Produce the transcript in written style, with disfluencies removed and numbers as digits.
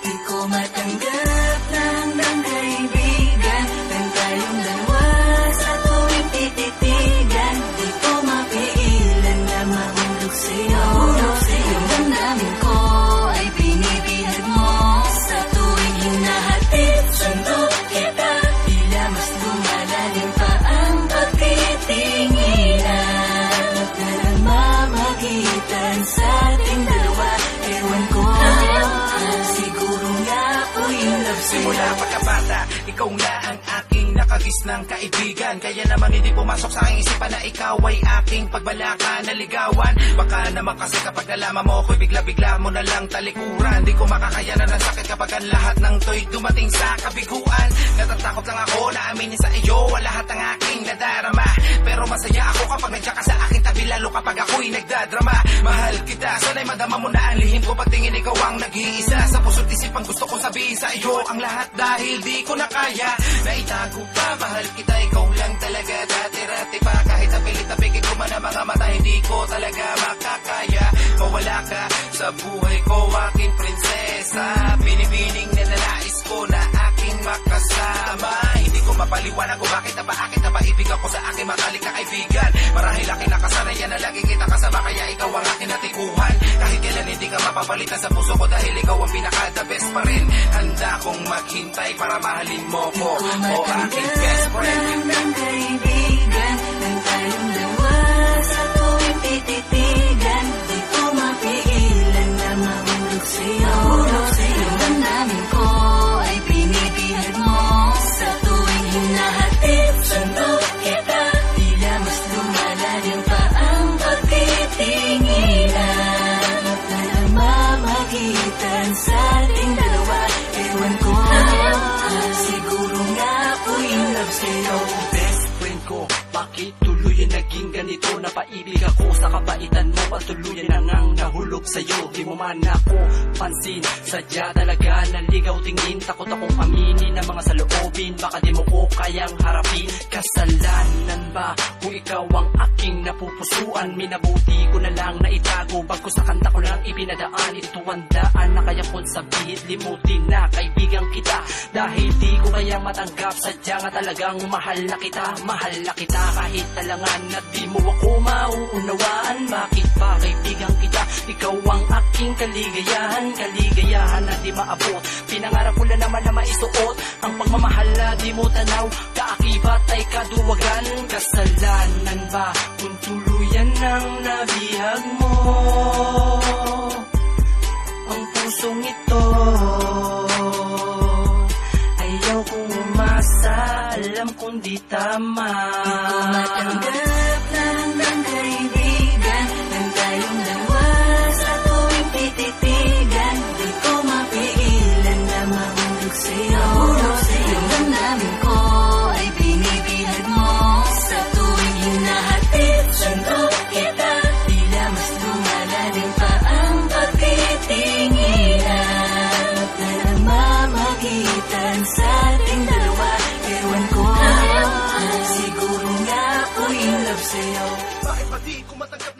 Di ko matanggap ng kaibigan Nang tayong dalawa sa tuwing tititigan Di ko mapigilan na mahulog sa'yo Yung damdamin ko ay binibilad mo Sa tuwing hinahatid, sundo kita Tila mas lumalalim pa ang pagtitinginan Na namamagitan sa ating dalawa Ewan ko, siguro nga po yung love sa'yo Simula pagkabata, ikaw na ang aking nakagis ng kaibigan Kaya naman hindi pumasok sa aking isipan na ikaw ay aking pagbalaka na ligawan Baka naman kasi kapag nalaman mo ako'y bigla-bigla mo na lang talikuran Di ko makakayanan ng sakit kapag ang lahat ng to'y dumating sa kabiguan Natatakot lang ako na aminin sa iyo ang lahat ng aking nadarama Pero masaya ako kapag nandiyan ka sa aking tabi lalo kapag ako'y nagdadrama Mahal kita, sana'y madama mo na ang lihim ko pagtingin ikaw ang nag-iisa Sa puso't isipang gusto kong sabihin sa iyo ang lahat dahil di ko na kaya Naitago pa, mahal kita, ikaw lang talaga Dati-rati pa kahit napilit-napikit ko man ang mga mata Hindi ko talaga makakaya Mawala ka sa buhay ko, aking prinsesa Binibining na nalais ko na aking makasama Hindi ko mapaliwanag kung bakit na ibig ako sa aking matalik na kaibigan Marahil aking nakasanayan na lagi kita kasama Kaya ikaw ang aking natikuhan Kahit kailan hindi ka mapapalitan sa puso ko Dahil ikaw ang pinaka-the best pa rin Handa kong maghintay para mahalin mo ko O aking best friend ng kaibigan Nang tayong dalawa sa tuwing tititigan Di ko mapigilan na mahulog sa'yo Yung damdamin ko ay binibilad mo Sa tuwing hinahatid, sundo kita Tila mas lumalalim pa ang pagtitinginan Na namamagitan sa ating dalawa Ewan ko, siguro nga po yung love sa'yo Best friend ko, bakit tuluyan naging ganito? Napaibig ako sa kabaitan mo Patuluyan na ngang nahulog sa'yo Di mo man ako pansin Sadya talaga naligaw tingin Takot akong aminin ang mga saloobin Baka di mo ko kayang harapin Kasalanan ba kung ikaw ang aking napupusuan? Minabuti ko na lang na itago Bago sa kanta ko lang ipinadaan Ito ang daan na kaya kong sabihin Limutin na kaibigan kita Dahil di ko kayang matanggap Sadya nga talagang mahal na kita Mahal na kita kahit talangan Na di mo ako mauunawaan Bakit ba kaibigan kita? Ikaw ang aking kaligayahan Kaligayahan na di maabot Pinangarap ko na naman na maisuot Ang pagmamahal na di mo tanaw Kaakibat ay kaduwagan Kasalanan ba kung tuluyan ng nabihag mo Ang pusong ito Ayaw kong umasa Alam kong di tama Di ko matanggap ng kaibigan Nang tayong dalawa sa tuwing tititigan Di ko mapigilan na mahulog sa'yo Yung damdamin ko ay binibilad mo Sa tuwing hinahatid, sundo kita Tila mas lumalalim pa ang pagtitinginan Na namamagitan sa ating dalawa Ewan ko, siguro nga po yung love sa'yo Bakit ba di ko matanggap